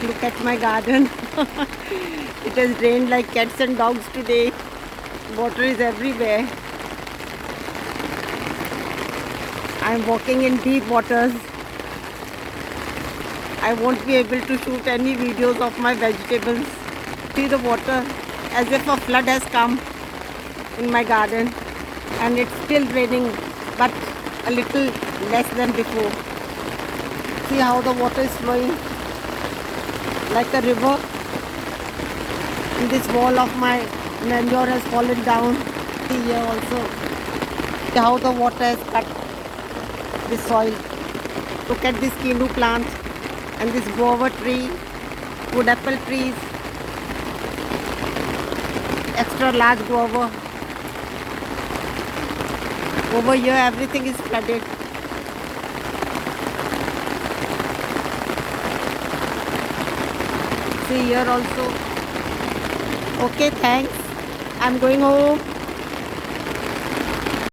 Look at my garden. It has rained like cats and dogs today. Water is everywhere. I am walking in deep waters. I won't be able to shoot any videos of my vegetables. See the water as if a flood has come in my garden, and it's still raining but a little less than before. See how the water is flowing like a river, and this wall of my manure has fallen down. See here also. See how the water has cut the soil. Look at this quinoa plant and this guava tree, wood apple trees, extra large guava. Over here everything is flooded. See here also. Okay, thanks. I'm going home.